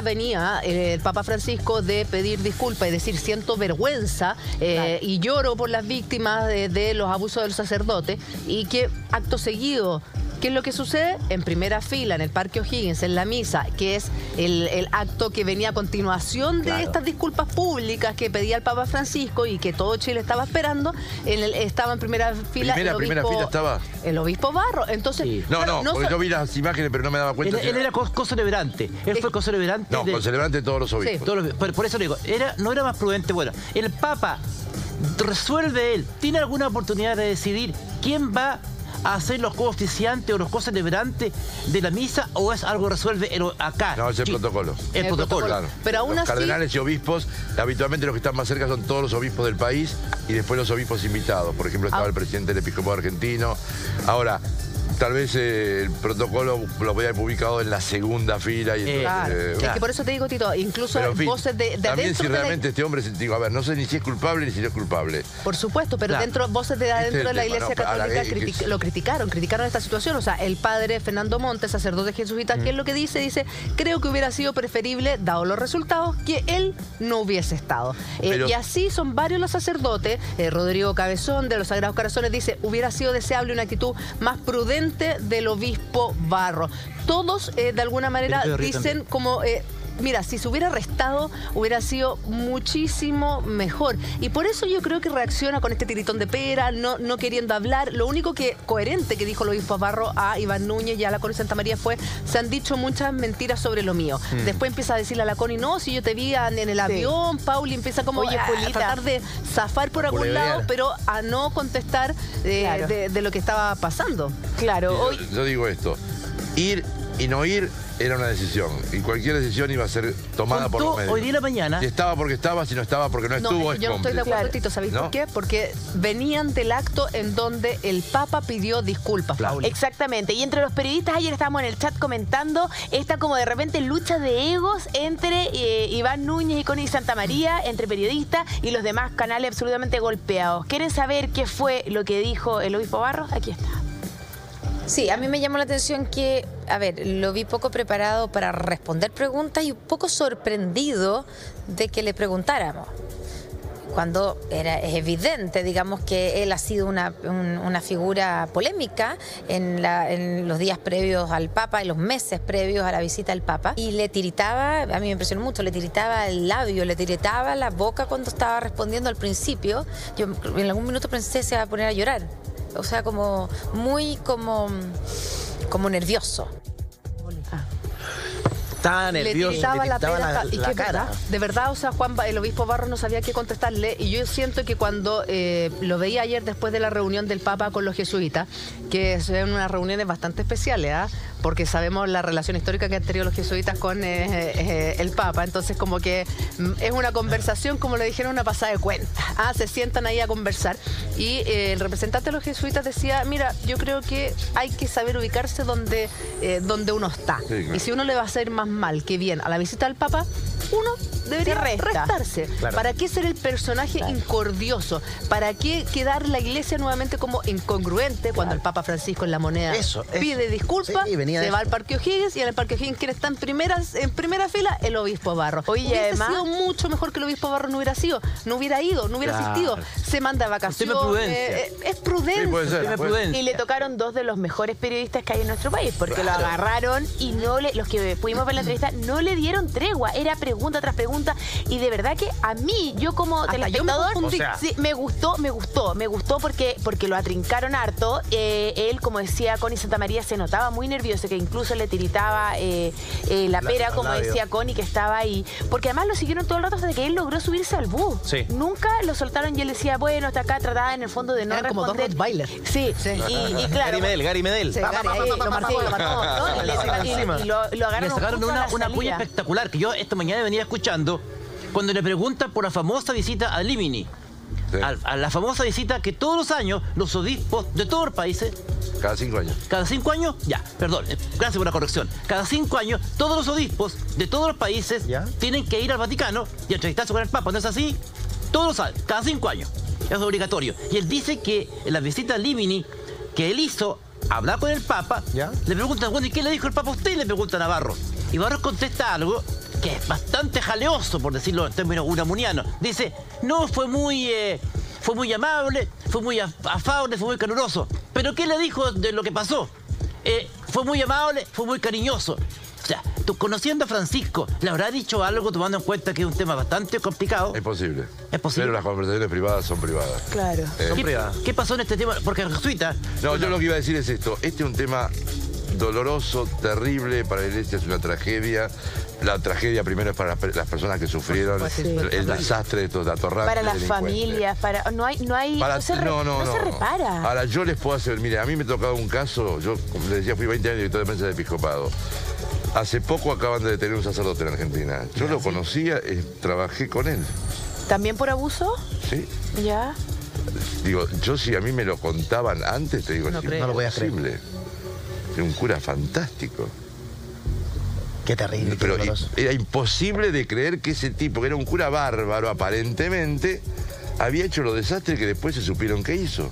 Venía el Papa Francisco de pedir disculpas y decir siento vergüenza y lloro por las víctimas de los abusos del sacerdote, y que acto seguido, ¿qué es lo que sucede? En primera fila, en el Parque O'Higgins, en la misa, que es el acto que venía a continuación de estas disculpas públicas que pedía el Papa Francisco y que todo Chile estaba esperando, estaba en primera fila primera fila estaba el obispo Barro. Entonces, sí. Porque yo vi las imágenes pero no me daba cuenta. Él era concelebrante, él fue concelebrante. No, concelebrante de todos los obispos. Sí. Todos por eso le digo, no era más prudente. Bueno, el Papa resuelve él, tiene alguna oportunidad de decidir quién va a hacer los cooficiantes o los cocelebrantes de la misa, o es algo que resuelve acá. No, es el protocolo. El protocolo. Claro. Pero aún los así, cardenales y obispos, habitualmente los que están más cerca son todos los obispos del país y después los obispos invitados. Por ejemplo, estaba el presidente del episcopado argentino. Ahora, tal vez el protocolo lo voy a haber publicado en la segunda fila. Y entonces, es que por eso te digo, Tito, incluso pero, en fin, voces de también adentro si realmente este hombre, digo, a ver, no sé ni si es culpable ni si no es culpable. Por supuesto, pero voces de adentro de la Iglesia Católica lo criticaron esta situación. O sea, el padre Fernando Montes, sacerdote jesuita, ¿qué es lo que dice? Dice, creo que hubiera sido preferible, dado los resultados, que él no hubiese estado. Y así son varios los sacerdotes. Rodrigo Cabezón, de los Sagrados Corazones, dice, hubiera sido deseable una actitud más prudente del obispo Barro. Todos, de alguna manera, dicen como... mira, si se hubiera arrestado, hubiera sido muchísimo mejor. Y por eso yo creo que reacciona con este tiritón de pera, no queriendo hablar. Lo único coherente que dijo el obispo Barro a Iván Núñez y a la Connie Santa María fue: se han dicho muchas mentiras sobre lo mío. Después empieza a decirle a la Connie, no, si yo te vi en el avión, Pauli empieza como a tratar de zafar por algún lado, pero a no contestar de lo que estaba pasando. Claro. Yo digo esto, ir y no ir era una decisión, y cualquier decisión iba a ser tomada por los medios. Hoy día en la mañana. Si estaba porque estaba, si no estaba porque no estuvo, es yo no estoy de acuerdo, Tito, ¿sabéis por qué? Porque venían del acto en donde el Papa pidió disculpas, Pauli. Exactamente, y entre los periodistas ayer estábamos en el chat comentando esta como de repente lucha de egos entre Iván Núñez y Connie Santa María, entre periodistas y los demás canales absolutamente golpeados. ¿Quieren saber qué fue lo que dijo el obispo Barros? Aquí está. Sí, a mí me llamó la atención que, a ver, lo vi poco preparado para responder preguntas y un poco sorprendido de que le preguntáramos. Cuando es evidente, digamos, que él ha sido una figura polémica en los días previos al Papa, en los meses previos a la visita al Papa. Y le tiritaba, a mí me impresionó mucho, le tiritaba el labio, le tiritaba la boca cuando estaba respondiendo al principio. Yo en algún minuto pensé se iba a poner a llorar. O sea, muy nervioso. Estaba nervioso. Le tiritaba la cara. De verdad, o sea, el obispo Barros no sabía qué contestarle, y yo siento que cuando lo veía ayer después de la reunión del Papa con los jesuitas, que son unas reuniones bastante especiales, porque sabemos la relación histórica que han tenido los jesuitas con el Papa, entonces como que es una conversación, como le dijeron, una pasada de cuenta. Se sientan ahí a conversar, y el representante de los jesuitas decía, mira, yo creo que hay que saber ubicarse donde uno está. Sí, claro. Y si uno le va a hacer más mal que bien a la visita del Papa, uno debería restarse. Claro. ¿Para qué ser el personaje incordioso? ¿Para qué quedar la Iglesia nuevamente como incongruente cuando el Papa Francisco en La Moneda pide disculpas, se va al Parque O'Higgins, y en el Parque O'Higgins quien está en primera fila, el obispo Barro? Hubiese sido mucho mejor que el obispo Barro no hubiera ido, no hubiera asistido. Se manda de vacaciones. Es prudencia. Sí, puede ser. Y le tocaron dos de los mejores periodistas que hay en nuestro país, porque lo agarraron y los que pudimos ver la entrevista no le dieron tregua. Era pregunta tras pregunta, y de verdad que a mí, yo como telespectador, me gustó porque lo atrincaron harto. Él, como decía Connie Santa María, se notaba muy nervioso, que incluso le tiritaba la pera, como decía Connie, que estaba ahí, porque además lo siguieron todo el rato hasta que él logró subirse al bus. Nunca lo soltaron, y él decía, bueno, hasta acá trataba en el fondo de no responder. Como dos Rottweiler. Sí. Y claro, Gary Medel. Lo mató. Y lo agarraron. Le sacaron una puya espectacular, que yo esta mañana venía escuchando, cuando le preguntan por la famosa visita a Limini. A la famosa visita que todos los años los obispos de todos los países... Cada 5 años. ¿Cada 5 años? Ya, perdón, gracias por la corrección. Cada 5 años, todos los obispos de todos los países tienen que ir al Vaticano y entrevistarse con el Papa. ¿No es así? Todos los años, cada 5 años. Es obligatorio. Y él dice que en la visita a Limini que él hizo, hablar con el Papa, le preguntan, bueno, ¿y qué le dijo el Papa a usted? Y le pregunta a Navarro. Y Barros contesta algo que es bastante jaleoso, por decirlo en términos unamunianos, dice, no, fue muy amable, fue muy afable, fue muy caluroso. ¿Pero qué le dijo de lo que pasó? Fue muy amable, fue muy cariñoso. O sea, tú, conociendo a Francisco, ¿le habrá dicho algo tomando en cuenta que es un tema bastante complicado? Es posible. Es posible. Pero las conversaciones privadas son privadas. Claro. Son privadas. ¿Qué pasó en este tema? Porque jesuita... No, yo lo que iba a decir es esto. Este es un tema doloroso, terrible, para la iglesia es una tragedia. La tragedia primero es para las personas que sufrieron el desastre de estos atorrantes. Para las familias, no se repara. Ahora, yo les puedo hacer, mire, a mí me ha tocado un caso, yo, como les decía, fui 20 años director de prensa del episcopado. Hace poco acaban de detener un sacerdote en Argentina. Yo lo conocía, trabajé con él. ¿También por abuso? Sí. Ya. Digo, yo si a mí me lo contaban antes, te digo, no lo voy a creer. Era un cura fantástico. Qué terrible. Pero era imposible de creer que ese tipo, que era un cura bárbaro aparentemente, había hecho los desastres que después se supieron que hizo.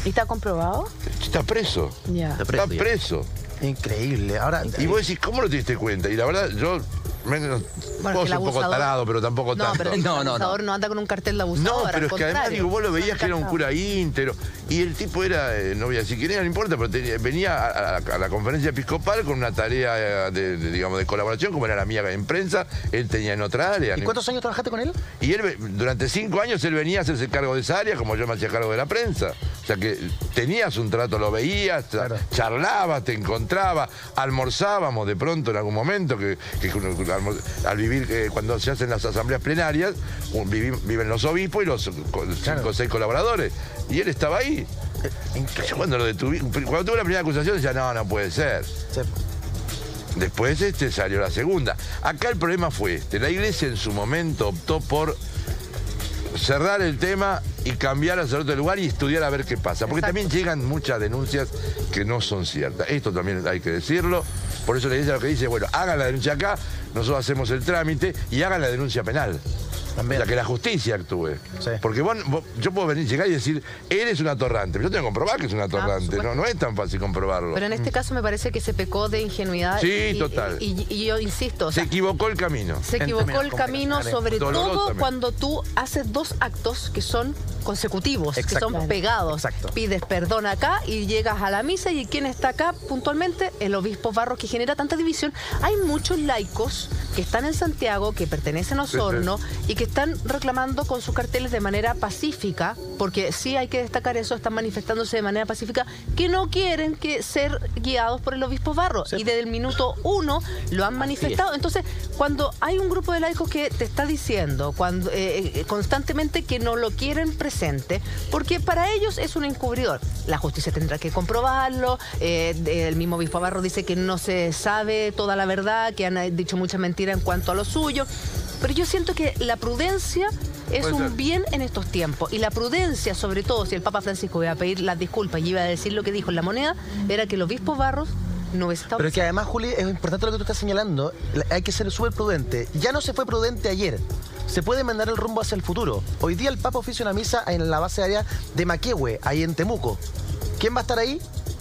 ¿Y está comprobado? Está preso. Ya. Está preso. Increíble. Ahora, y vos decís, ¿cómo no te diste cuenta? Y la verdad, yo... Bueno, puedo ser un poco tarado, pero tampoco tanto. Pero el abusador no anda con un cartel de abusador. No, pero es que además, digo, vos lo veías que era un cura íntero. Y el tipo era, no voy a decir quién era, no importa, pero venía a la conferencia episcopal con una tarea, digamos, de colaboración, como era la mía en prensa. Él tenía en otra área. ¿Y cuántos años trabajaste con él? Y él, durante 5 años, él venía a hacerse cargo de esa área, como yo me hacía cargo de la prensa. O sea que tenías un trato, lo veías, charlabas, te encontrabas, almorzábamos de pronto en algún momento, al vivir, cuando se hacen las asambleas plenarias, viven los obispos y los 5 o 6 colaboradores. Y él estaba ahí. Yo cuando tuve la primera acusación decía, no puede ser. Sí. Después salió la segunda. Acá el problema fue la iglesia en su momento optó por cerrar el tema y cambiar al sacerdote del lugar y estudiar a ver qué pasa. Porque también llegan muchas denuncias que no son ciertas. Esto también hay que decirlo. Por eso la iglesia lo que dice, bueno, hagan la denuncia acá, nosotros hacemos el trámite y hagan la denuncia penal. También. O sea, que la justicia actúe. Sí. Porque yo puedo llegar y decir, él es un atorrante, pero yo tengo que comprobar que es un atorrante. No es tan fácil comprobarlo. Pero en este caso me parece que se pecó de ingenuidad. Sí, total. Y yo insisto. O sea, se equivocó el camino. Se equivocó el camino, sobre todo cuando tú haces 2 actos que son consecutivos, que son pegados. Exacto. Pides perdón acá y llegas a la misa y ¿quién está acá puntualmente? El obispo Barros, que genera tanta división. Hay muchos laicos que están en Santiago, que pertenecen a Osorno y que están reclamando con sus carteles de manera pacífica, porque sí hay que destacar eso, están manifestándose de manera pacífica, que no quieren ser guiados por el obispo Barros. Y desde el minuto 1 lo han manifestado. Entonces, cuando hay un grupo de laicos que te está diciendo constantemente que no lo quieren presente, porque para ellos es un encubridor. La justicia tendrá que comprobarlo. El mismo obispo Barros dice que no se sabe toda la verdad, que han dicho mucha mentira en cuanto a lo suyo. Pero yo siento que la prudencia es un bien en estos tiempos. Y la prudencia, sobre todo, si el Papa Francisco iba a pedir las disculpas y iba a decir lo que dijo en la moneda, era que el obispo Barros no hubiese estado... Pero es que además, Juli, es importante lo que tú estás señalando. Hay que ser súper prudente. Ya no se fue prudente ayer. Se puede mandar el rumbo hacia el futuro. Hoy día el Papa oficia una misa en la base aérea de Maquehue, ahí en Temuco. ¿Quién va a estar ahí?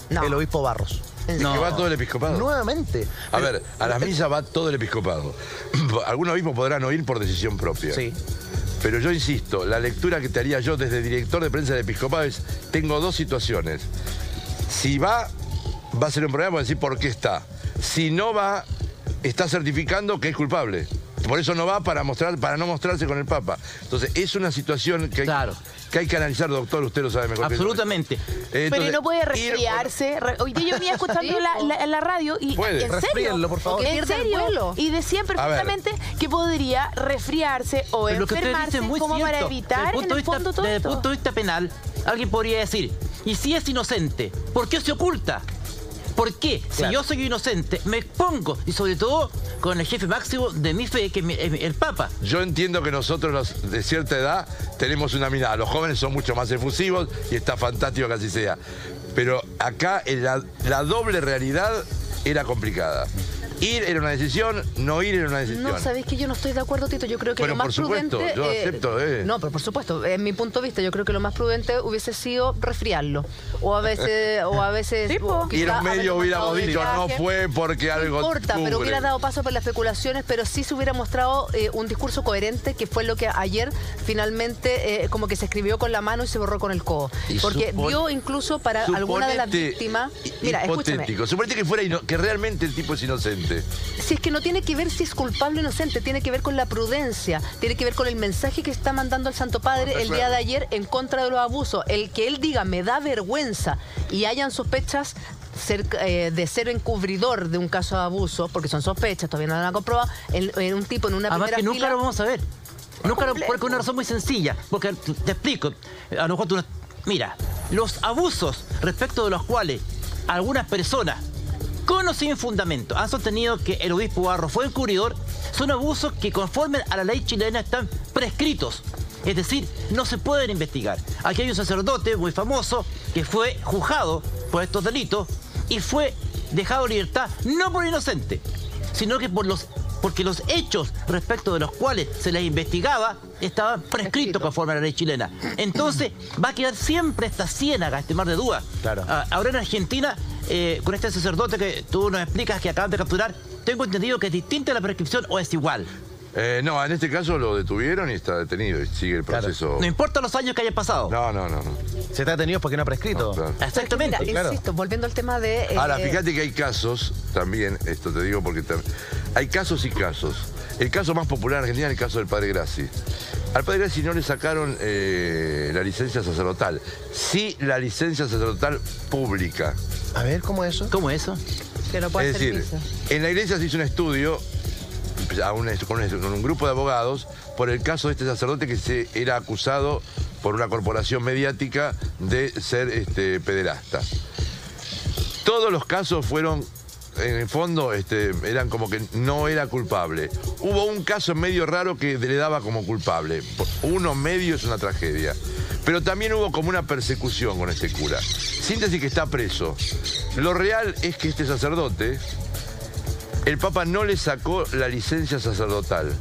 No. El obispo Barros. Que va todo el episcopado. Nuevamente. A ver, a las misas va todo el episcopado. Algunos obispos podrán no ir por decisión propia. Sí. Pero yo insisto, la lectura que te haría yo desde director de prensa del episcopado es, tengo 2 situaciones. Si va a ser un problema para decir por qué está. Si no va, está certificando que es culpable. Por eso no va para no mostrarse con el Papa. Entonces, es una situación que hay que analizar, doctor, usted lo sabe mejor. Absolutamente. Entonces, pero no puede resfriarse. Hoy día yo venía escuchando la radio y puede. ¿en serio? Por favor. ¿En serio? Y decían perfectamente que podría resfriarse o pero enfermarse como para evitar en el fondo todo esto. Desde el esto. punto de vista penal, alguien podría decir, ¿y si es inocente? ¿Por qué se oculta? ¿Por qué? Si yo soy inocente, me expongo, y sobre todo con el jefe máximo de mi fe, que es el Papa. Yo entiendo que nosotros los de cierta edad tenemos una mirada. Los jóvenes son mucho más efusivos y está fantástico que así sea. Pero acá la doble realidad era complicada. Ir era una decisión, no ir era una decisión. No, sabéis que yo no estoy de acuerdo, Tito. Yo creo que lo más por supuesto, prudente... yo acepto, No, pero por supuesto, en mi punto de vista, yo creo que lo más prudente hubiese sido resfriarlo. O a veces... Y en un medio hubiéramos dicho, no fue porque algo... No importa, cubre. pero hubiera dado paso por las especulaciones, pero sí se hubiera mostrado un discurso coherente, que fue lo que ayer finalmente como que se escribió con la mano y se borró con el codo. Porque dio incluso para alguna de las víctimas... Mira, escúchame. Suponete que realmente el tipo es inocente. Si es que no tiene que ver si es culpable o inocente, tiene que ver con la prudencia, tiene que ver con el mensaje que está mandando el Santo Padre el día de ayer en contra de los abusos. El que él diga, me da vergüenza, y hayan sospechas de ser encubridor de un caso de abuso, porque son sospechas, todavía no lo han comprobado, en un tipo en una Además primera que nunca fila... lo vamos a ver. Nunca lo, porque una razón muy sencilla. Porque te explico. A lo mejor tú... Mira, los abusos respecto de los cuales algunas personas, con o sin fundamento, han sostenido que el obispo Barro fue encubridor, son abusos que conforme a la ley chilena están prescritos. Es decir, no se pueden investigar. Aquí hay un sacerdote muy famoso que fue juzgado por estos delitos y fue dejado en libertad no por inocente, sino que porque los hechos respecto de los cuales se les investigaba estaban prescritos conforme a la ley chilena. Entonces va a quedar siempre esta ciénaga, este mar de dudas. Claro. Ahora en Argentina, con este sacerdote que tú nos explicas que acaban de capturar, tengo entendido que es distinta la prescripción o es igual. No, en este caso lo detuvieron y está detenido y sigue el proceso. No importa los años que hayan pasado. No. Se está detenido porque no ha prescrito. No, claro. Exactamente. Mira, insisto, volviendo al tema de... Ahora, fíjate que hay casos también, esto te digo porque hay casos y casos. El caso más popular en Argentina es el caso del padre Grassi. Al padre Grassi no le sacaron la licencia sacerdotal. Sí, la licencia sacerdotal pública. A ver, ¿cómo es eso? ¿Cómo es eso? Que no puede Es hacer decir, misa. en la iglesia se hizo un estudio con un grupo de abogados por el caso de este sacerdote que era acusado por una corporación mediática de ser pederasta. Todos los casos fueron, en el fondo, eran como que no era culpable. Hubo un caso medio raro que le daba como culpable. Uno medio es una tragedia. Pero también hubo como una persecución con este cura. Síntesis que está preso. Lo real es que este sacerdote, el Papa no le sacó la licencia sacerdotal.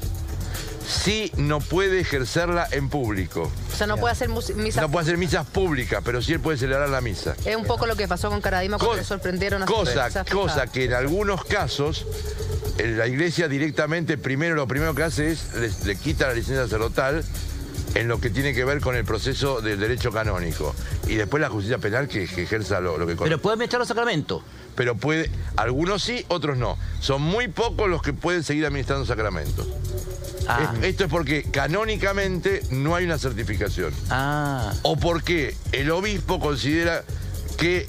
Sí no puede ejercerla en público. O sea, no puede hacer misa. No puede hacer misas públicas, pero sí él puede celebrar la misa. Es un poco lo que pasó con Caradima cuando le sorprendieron a Cosa que en algunos casos la iglesia directamente, lo primero que hace es le quita la licencia sacerdotal en lo que tiene que ver con el proceso del derecho canónico. Y después la justicia penal que ejerza lo que corresponde. Pero puede administrar los sacramentos. Pero algunos sí, otros no. Son muy pocos los que pueden seguir administrando sacramentos. Esto es porque canónicamente no hay una certificación. O porque el obispo considera que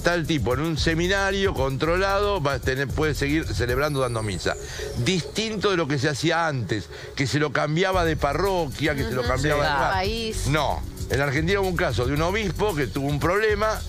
tal tipo en un seminario controlado puede seguir celebrando, dando misa. Distinto de lo que se hacía antes, que se lo cambiaba de parroquia, que se lo cambiaba de país. No, en Argentina hubo un caso de un obispo que tuvo un problema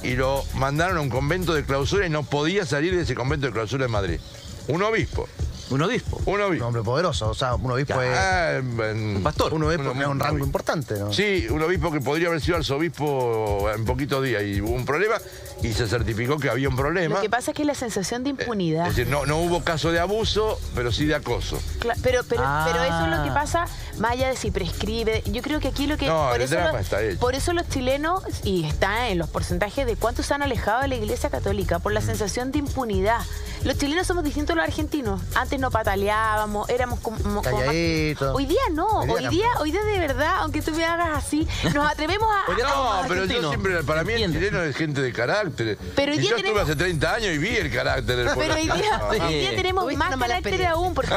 y lo mandaron a un convento de clausura y no podía salir de ese convento de clausura en Madrid. Un obispo. Un obispo. Un obispo. Un hombre poderoso, o sea, un obispo es... Un pastor. Un obispo es un rango importante, ¿no? Sí, un obispo que podría haber sido arzobispo en poquitos días y hubo un problema y se certificó que había un problema. Lo que pasa es que la sensación de impunidad... Es decir, no hubo caso de abuso, pero sí de acoso. Pero eso es lo que pasa, más allá de si prescribe. Yo creo que aquí lo que... No, el drama está hecho. Por eso los chilenos, y está en los porcentajes de cuántos se han alejado de la Iglesia Católica, por la sensación de impunidad. Los chilenos somos distintos a los argentinos. Antes no pataleábamos, éramos como calladitos. Hoy día no, hoy día de verdad, aunque tú me hagas así, nos atrevemos a... No, pero yo siempre, para mí el chileno es gente de carácter. Pero yo estuve hace 30 años y vi el carácter del pueblo. Pero hoy día tenemos más carácter aún, porque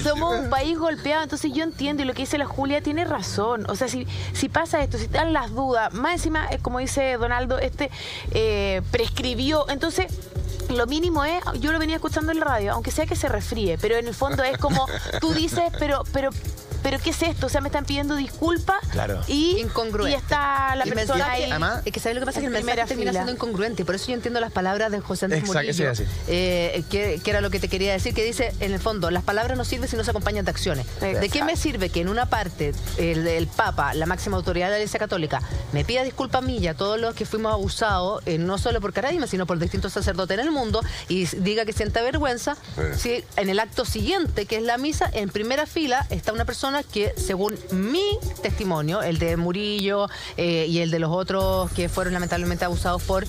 somos un país golpeado. Entonces yo entiendo, y lo que dice la Julia tiene razón. O sea, si pasa esto, si están las dudas, más encima, como dice Donaldo, prescribió, entonces... Lo mínimo es, yo lo venía escuchando en la radio, aunque sea que se resfríe, pero en el fondo es como, tú dices, pero ¿pero qué es esto? O sea, me están pidiendo disculpas Claro. y Incongruente. está la Y persona mensaje, ahí. además, es que ¿sabes lo que pasa? en Que el mensaje primera termina fila. siendo incongruente. Y por eso yo entiendo las palabras de José Andrés Exacto, eso iba a Murillo, decir. que era lo que te quería decir, que dice, en el fondo, las palabras no sirven si no se acompañan de acciones. ¿De qué me sirve que en una parte el Papa, la máxima autoridad de la Iglesia Católica, me pida disculpas a mí y a todos los que fuimos abusados, no solo por Caradima, sino por distintos sacerdotes en el mundo, y diga que sienta vergüenza, si en el acto siguiente, que es la misa, en primera fila está una persona que, según mi testimonio, el de Murillo y el de los otros que fueron lamentablemente abusados por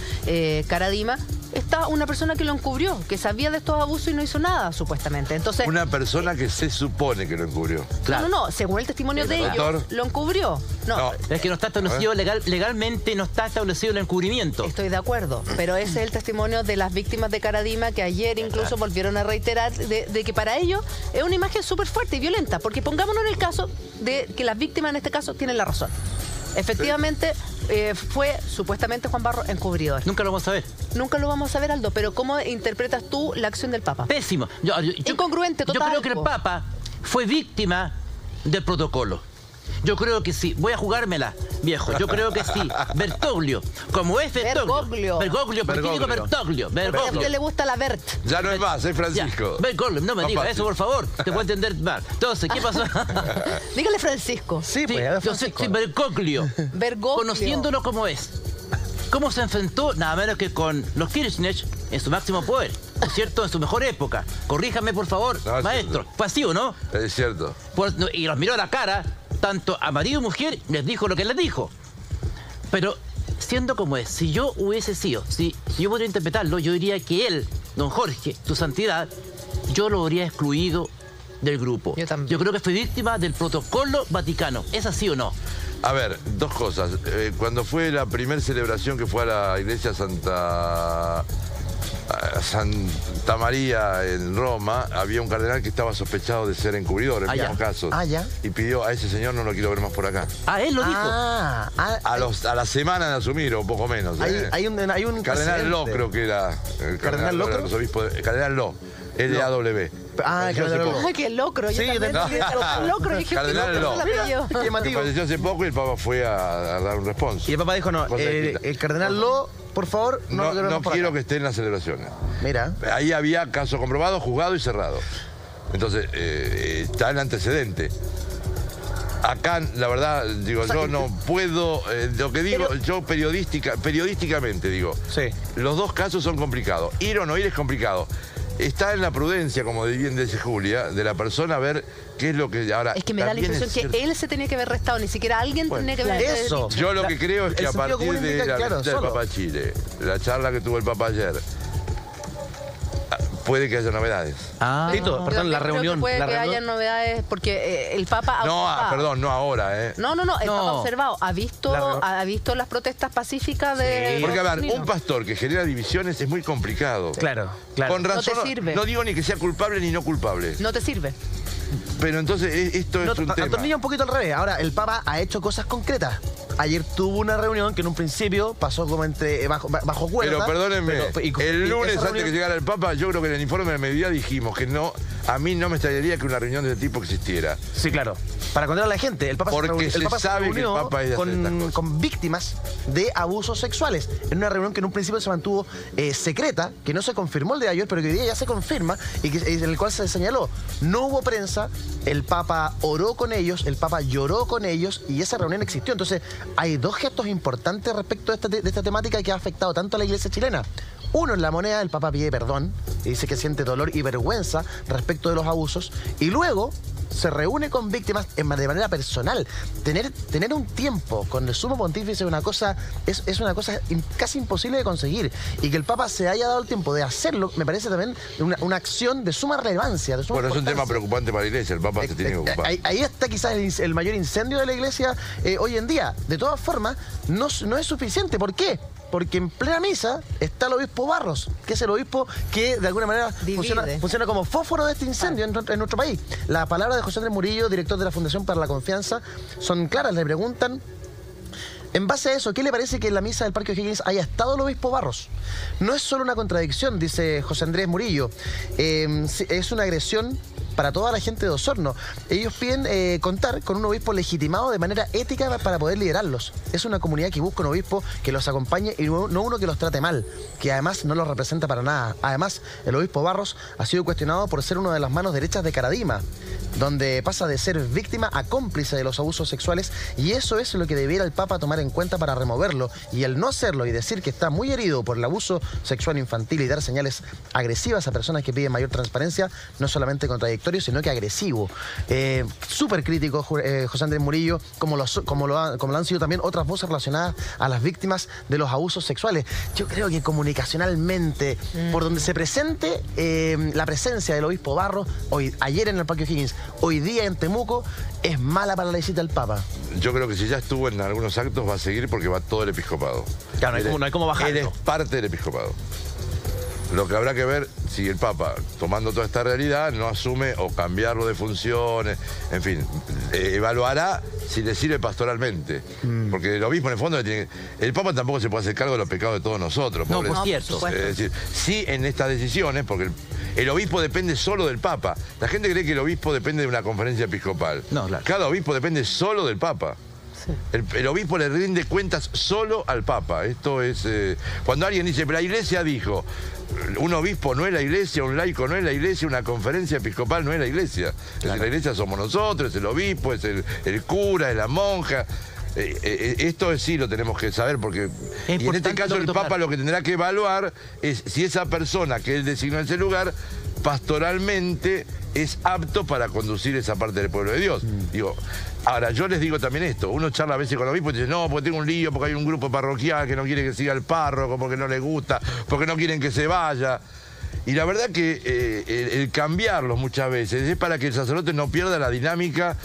Caradima, está una persona que lo encubrió, que sabía de estos abusos y no hizo nada, supuestamente. Entonces, Una persona que se supone que lo encubrió. Claro. no, según el testimonio de ellos, Doctor. lo encubrió. No, Es que no está establecido legalmente, no está establecido el encubrimiento. estoy de acuerdo, pero ese es el testimonio de las víctimas de Caradima, que ayer incluso volvieron a reiterar de que para ellos es una imagen súper fuerte y violenta, porque pongámonos en el caso de que las víctimas en este caso tienen la razón. Efectivamente, fue supuestamente Juan Barro encubridor. Nunca lo vamos a ver. Nunca lo vamos a ver, Aldo, pero ¿cómo interpretas tú la acción del Papa? Pésimo. Incongruente, total. Yo creo que el Papa fue víctima del protocolo. Yo creo que sí. Voy a jugármela, viejo. Yo creo que sí. Bergoglio. Como es Bergoglio. Bergoglio. ¿Por qué digo Bergoglio? A Bergoglio. usted le gusta la Bert. Ya no es más, es Francisco. Ya, Bergoglio. No me Más diga fácil. eso, por favor. Te puedo entender mal. Entonces, ¿qué pasó? Dígale Francisco. Sí, Sí, pues, a ver, yo soy Francisco. Bergoglio. Bergoglio. Conociéndolo como es. ¿Cómo se enfrentó? Nada menos que con los Kirchner en su máximo poder, ¿no es cierto? En su mejor época. Corríjame, por favor, No, es maestro. cierto. ¿Fue así o no? Es cierto. Y los miró a la cara, tanto a marido y mujer, les dijo lo que les dijo. Pero, siendo como es, si yo hubiese sido, si yo podría interpretarlo, yo diría que él, don Jorge, tu santidad, yo lo habría excluido del grupo. Yo también. Yo creo que fue víctima del protocolo vaticano. ¿Es así o no? A ver, dos cosas. Cuando fue la primera celebración que fue a la iglesia Santa María en Roma, había un cardenal que estaba sospechado de ser encubridor en Ah, ya. muchos casos. Ah, ya. Y pidió a ese señor, no lo quiero ver más por acá. Ah, él lo dijo. A la semana de asumir, o un poco menos. Hay un Cardenal Lo, precedente. creo que era. El ¿Cardenal Lo, de creo? los obispos Cardenal Lo, L-A-W. Ah, el Falleció hace Cardenal poco. Lo. Ay, qué locro. Yo Sí, también no. dije, locro. Dije, Cardenal qué Lo. locro el apellido. Qué Que llamativo. falleció hace poco y el Papa fue a dar un responso. Y el Papa dijo, no, Cosa distinta. el Cardenal Lo, por favor, no, lo No queremos por quiero acá. que esté en las celebraciones. Mira. Ahí había caso comprobado, juzgado y cerrado. Entonces, está el antecedente. Acá, la verdad, digo, yo no puedo, lo que digo, yo periodísticamente digo, Sí. los dos casos son complicados. Ir o no ir es complicado. Está en la prudencia, como bien dice Julia, de la persona ver qué es lo que ahora. Es que me da la también impresión es que cierto. él se tenía que haber restado, ni siquiera alguien tenía que haber Eso. Yo lo que creo es que El a sentido partir común de indica, la claro, visita del solo. Papa a Chile, la charla que tuvo el Papa ayer, puede que haya novedades. Ah. Tito, Yo perdón, también la creo que reunión. puede la que reunión. haya novedades porque el Papa No, observado. perdón, no ahora, ¿eh? No, el Papa No. observado. ¿Ha visto las protestas pacíficas de Porque, a ver, los un pastor que genera divisiones es muy complicado. Claro, claro. Con razón, No te sirve. no digo ni que sea culpable ni no culpable. No te sirve. Pero entonces esto es un tema. Atornilla un poquito al revés. Ahora, el Papa ha hecho cosas concretas. Ayer tuvo una reunión que en un principio pasó como entre bajo cuerda. Pero perdónenme, y el lunes esa antes reunión- que llegara el Papa, yo creo que en el informe de mediodía dijimos que no, a mí no me extrañaría que una reunión de ese tipo existiera. Sí, claro. Para contar a la gente, el Papa Porque se sabe que el reunió Papa es de hacer estas cosas. con víctimas de abusos sexuales. En una reunión que en un principio se mantuvo secreta, que no se confirmó el de ayer, pero que hoy día ya se confirma, y en el cual se señaló, no hubo prensa, el Papa oró con ellos, el Papa lloró con ellos, y esa reunión existió. Entonces, hay dos gestos importantes respecto de esta temática que ha afectado tanto a la iglesia chilena. Uno, en la moneda, el Papa pide perdón y dice que siente dolor y vergüenza respecto de los abusos. Y luego se reúne con víctimas de manera personal. Tener un tiempo con el sumo pontífice es una cosa casi imposible de conseguir. Y que el Papa se haya dado el tiempo de hacerlo, me parece también una acción de suma relevancia. De suma Bueno, es un tema importancia. preocupante para la iglesia, el Papa se tiene que ocupar. Ahí está quizás el mayor incendio de la iglesia hoy en día. De todas formas, no es suficiente. ¿Por qué? Porque en plena misa está el obispo Barros, que es el obispo que de alguna manera funciona como fósforo de este incendio en nuestro país. Las palabras de José Andrés Murillo, director de la Fundación para la Confianza, son claras. Le preguntan, en base a eso, ¿qué le parece que en la misa del Parque O'Higgins haya estado el obispo Barros? No es solo una contradicción, dice José Andrés Murillo. Es una agresión para toda la gente de Osorno. Ellos piden contar con un obispo legitimado de manera ética para poder liderarlos. Es una comunidad que busca un obispo que los acompañe y no uno que los trate mal, que además no los representa para nada. Además, el obispo Barros ha sido cuestionado por ser una de las manos derechas de Caradima, donde pasa de ser víctima a cómplice de los abusos sexuales, y eso es lo que debiera el Papa tomar en cuenta para removerlo, y el no hacerlo y decir que está muy herido por el abuso sexual infantil y dar señales agresivas a personas que piden mayor transparencia, no solamente contradictorio, sino que agresivo. Súper crítico José Andrés Murillo, como lo han sido también otras voces relacionadas a las víctimas de los abusos sexuales. Yo creo que comunicacionalmente, por donde se presente la presencia del obispo Barros, ayer en el Parque O'Higgins, hoy día en Temuco, es mala para la visita del Papa. Yo creo que si ya estuvo en algunos actos va a seguir porque va todo el episcopado. Claro, no hay cómo bajarlo. Él es parte del episcopado. Lo que habrá que ver si el Papa, tomando toda esta realidad, no asume o cambiarlo de funciones, en fin, evaluará si le sirve pastoralmente. Porque el obispo en el fondo el Papa tampoco se puede hacer cargo de los pecados de todos nosotros. No, por cierto. Es decir, sí en estas decisiones, porque el obispo depende solo del Papa. La gente cree que el obispo depende de una conferencia episcopal. No, claro. Cada obispo depende solo del Papa. Sí. El obispo le rinde cuentas solo al Papa. Esto es... cuando alguien dice, pero la Iglesia dijo, un obispo no es la Iglesia, un laico no es la Iglesia, una conferencia episcopal no es la Iglesia. Claro. La Iglesia somos nosotros, es el obispo, es el cura, es la monja. Esto sí lo tenemos que saber porque y en este caso el Papa lo que tendrá que evaluar es si esa persona que él designó en ese lugar pastoralmente es apto para conducir esa parte del pueblo de Dios. Digo, ahora yo les digo también esto, uno charla a veces con los obispos y dice, no, porque tengo un lío, porque hay un grupo parroquial que no quiere que siga el párroco, porque no le gusta, porque no quieren que se vaya. Y la verdad que el cambiarlos muchas veces es para que el sacerdote no pierda la dinámica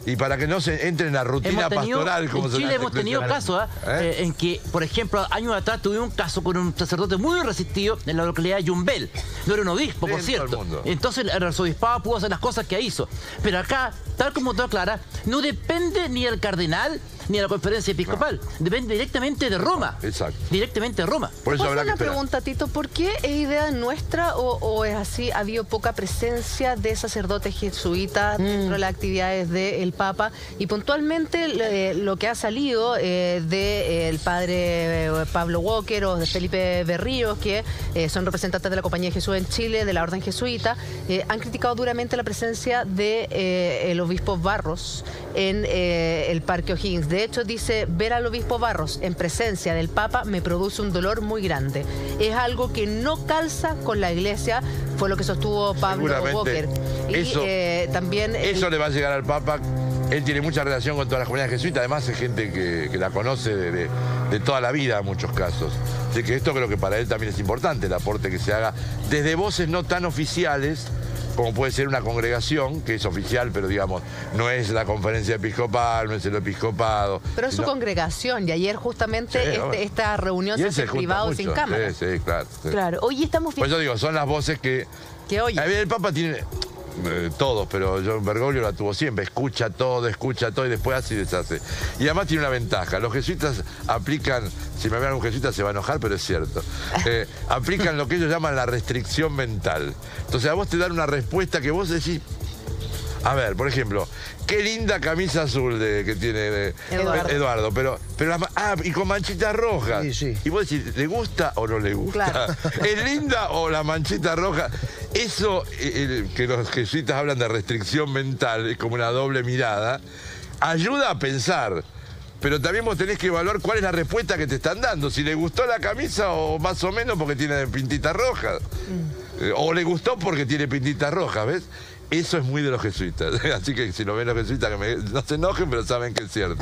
y para que no se entre en la rutina pastoral. Como en Chile hemos tenido casos en que, por ejemplo, años atrás tuvimos un caso con un sacerdote muy resistido en la localidad de Yumbel. No era un obispo, por cierto. Entonces el arzobispado pudo hacer las cosas que hizo. Pero acá, tal como tú aclaras, no depende ni del cardenal ni de la conferencia episcopal. No. Depende directamente de Roma. Exacto. Directamente de Roma. Por eso habrá una pregunta, Tito. ¿Por qué es idea nuestra o es así? ¿Ha habido poca presencia de sacerdotes jesuitas dentro de las actividades del Papa? Y puntualmente lo que ha salido del padre Pablo Walker o de Felipe Berríos, que son representantes de la Compañía de Jesús en Chile, de la Orden Jesuita, han criticado duramente la presencia de el obispo Barros en el Parque O'Higgins. De hecho, dice, ver al obispo Barros en presencia del Papa me produce un dolor muy grande. Es algo que no calza con la Iglesia, fue lo que sostuvo Pablo Walker. Y también... Eso le va a llegar al Papa. Él tiene mucha relación con todas las comunidades jesuitas, además es gente que la conoce de toda la vida en muchos casos. Así que esto creo que para él también es importante, el aporte que se haga desde voces no tan oficiales, como puede ser una congregación, que es oficial, pero digamos, no es la conferencia episcopal, no es el episcopado. Pero es su congregación, y ayer justamente esta reunión se hace privado y sin cámara. Sí, claro. Sí. Claro, hoy estamos viendo... Pues yo digo, son las voces que oye. El Papa tiene... todos, pero John Bergoglio la tuvo siempre, escucha todo y después hace y deshace. Y además tiene una ventaja, los jesuitas aplican, si me vean un jesuita se va a enojar, pero es cierto, aplican lo que ellos llaman la restricción mental. Entonces a vos te dan una respuesta que vos decís, a ver, por ejemplo, qué linda camisa azul que tiene Eduardo, pero y con manchitas rojas. Sí, sí. Y vos decís, ¿le gusta o no le gusta? Claro. ¿Es linda o la manchita roja? Eso, que los jesuitas hablan de restricción mental, es como una doble mirada, ayuda a pensar. Pero también vos tenés que evaluar cuál es la respuesta que te están dando. Si le gustó la camisa o más o menos porque tiene pintitas rojas. O le gustó porque tiene pintitas rojas, ¿ves? Eso es muy de los jesuitas. Así que si lo ven los jesuitas, que no se enojen, pero saben que es cierto.